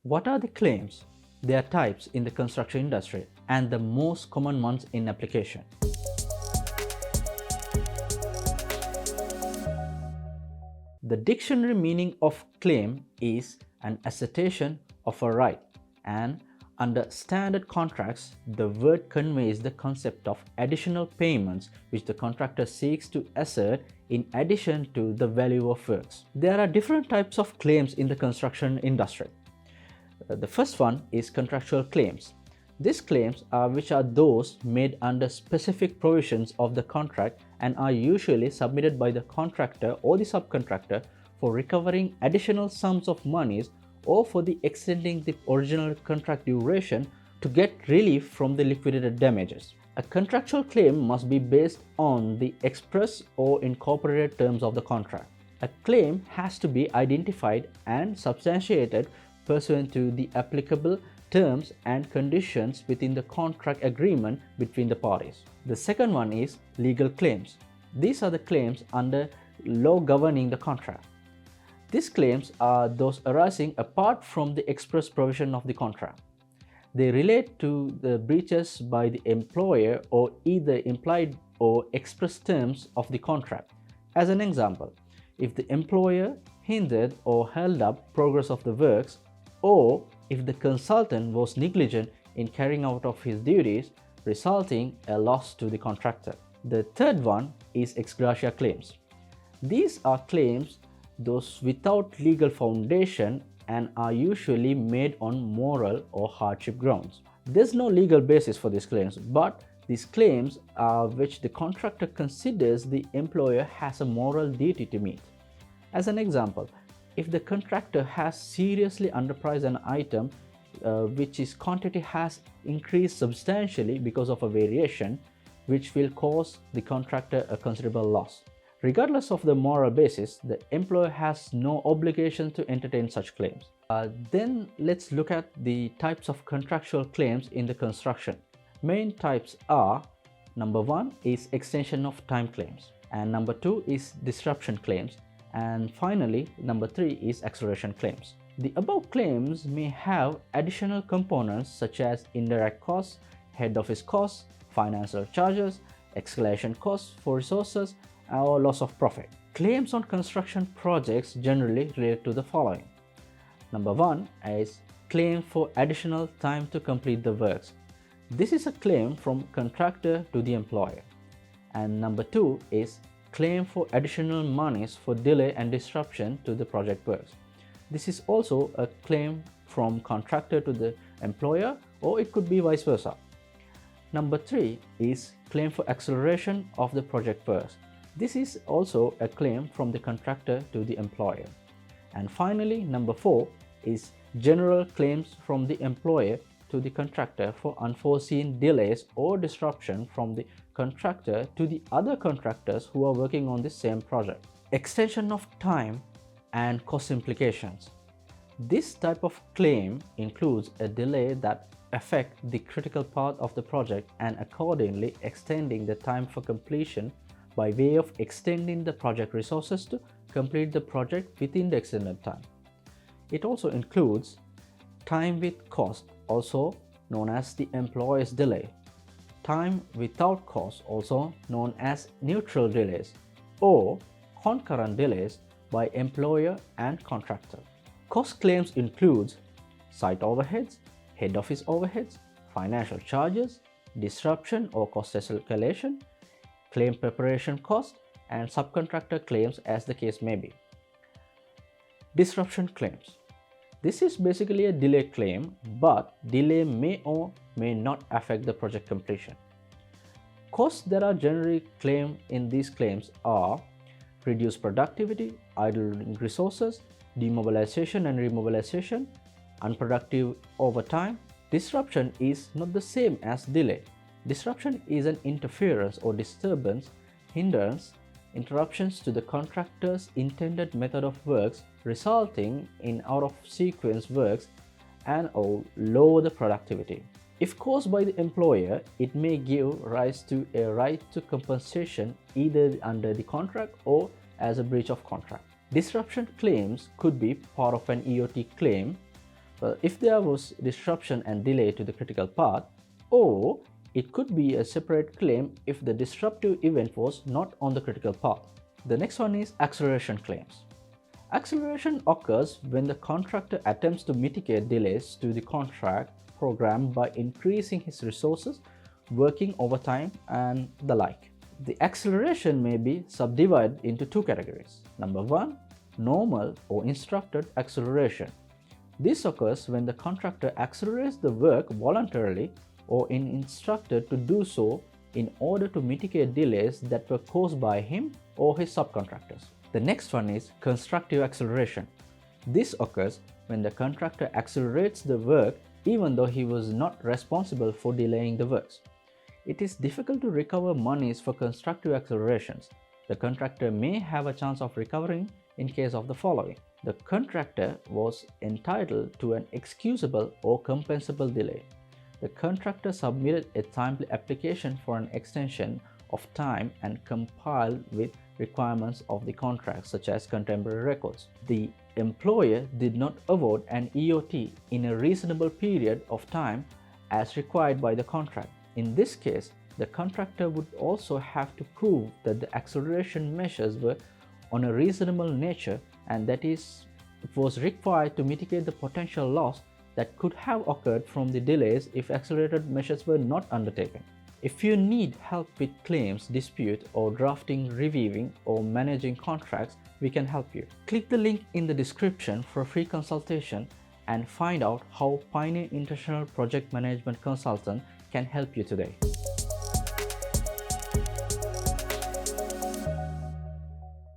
What are the claims? There are types in the construction industry and the most common ones in application. The dictionary meaning of claim is an assertion of a right, and under standard contracts, the word conveys the concept of additional payments which the contractor seeks to assert in addition to the value of works. There are different types of claims in the construction industry. The first one is contractual claims. These claims which are those made under specific provisions of the contract and are usually submitted by the contractor or the subcontractor for recovering additional sums of monies or for the extending the original contract duration to get relief from the liquidated damages. A contractual claim must be based on the express or incorporated terms of the contract. A claim has to be identified and substantiated pursuant to the applicable terms and conditions within the contract agreement between the parties. The second one is legal claims. These are the claims under law governing the contract. These claims are those arising apart from the express provision of the contract. They relate to the breaches by the employer or either implied or express terms of the contract. As an example, if the employer hindered or held up progress of the works, or if the consultant was negligent in carrying out of his duties, resulting a loss to the contractor. The third one is ex gratia claims. These are claims those without legal foundation and are usually made on moral or hardship grounds. There's no legal basis for these claims, but these claims are which the contractor considers the employer has a moral duty to meet. As an example, if the contractor has seriously underpriced an item which its quantity has increased substantially because of a variation, which will cause the contractor a considerable loss. Regardless of the moral basis, the employer has no obligation to entertain such claims. Then let's look at the types of contractual claims in the construction. Main types are: number 1 is extension of time claims, and number 2 is disruption claims, and finally number 3 is acceleration claims. The above claims may have additional components such as indirect costs, head office costs, financial charges, escalation costs for resources, or loss of profit. Claims on construction projects generally relate to the following. Number 1 is claim for additional time to complete the works. This is a claim from contractor to the employer. And number 2 is claim for additional monies for delay and disruption to the project works. This is also a claim from contractor to the employer, or it could be vice versa. Number 3 is claim for acceleration of the project works. This is also a claim from the contractor to the employer. And finally, number 4 is general claims from the employer to the contractor for unforeseen delays or disruption from the contractor to the other contractors who are working on the same project. Extension of time and cost implications. This type of claim includes a delay that affects the critical part of the project and accordingly extending the time for completion by way of extending the project resources to complete the project within the extended time. It also includes time with cost, also known as the employer's delay, time without cost, also known as neutral delays, or concurrent delays by employer and contractor. Cost claims includes site overheads, head office overheads, financial charges, disruption or cost escalation, claim preparation cost, and subcontractor claims as the case may be. Disruption claims. This is basically a delay claim, but delay may or may not affect the project completion. Costs that are generally claimed in these claims are reduced productivity, idle resources, demobilization and remobilization, unproductive overtime. Disruption is not the same as delay. Disruption is an interference or disturbance, hindrance, interruptions to the contractor's intended method of works, resulting in out-of-sequence works and or lower the productivity. If caused by the employer, it may give rise to a right to compensation either under the contract or as a breach of contract. Disruption claims could be part of an EOT claim, Well, if there was disruption and delay to the critical path, or it could be a separate claim if the disruptive event was not on the critical path. The next one is acceleration claims. Acceleration occurs when the contractor attempts to mitigate delays to the contract program by increasing his resources, working overtime, and the like. The acceleration may be subdivided into two categories. Number one, normal or instructed acceleration. This occurs when the contractor accelerates the work voluntarily or is instructed to do so in order to mitigate delays that were caused by him or his subcontractors. The next one is constructive acceleration. This occurs when the contractor accelerates the work even though he was not responsible for delaying the works. It is difficult to recover monies for constructive accelerations. The contractor may have a chance of recovering in case of the following. The contractor was entitled to an excusable or compensable delay. The contractor submitted a timely application for an extension of time and complied with requirements of the contract, such as contemporary records. The employer did not award an EOT in a reasonable period of time as required by the contract. In this case, the contractor would also have to prove that the acceleration measures were on a reasonable nature and that it was required to mitigate the potential loss that could have occurred from the delays if accelerated measures were not undertaken. If you need help with claims, dispute, or drafting, reviewing, or managing contracts, we can help you. Click the link in the description for a free consultation and find out how Pioneer International Project Management Consultant can help you today.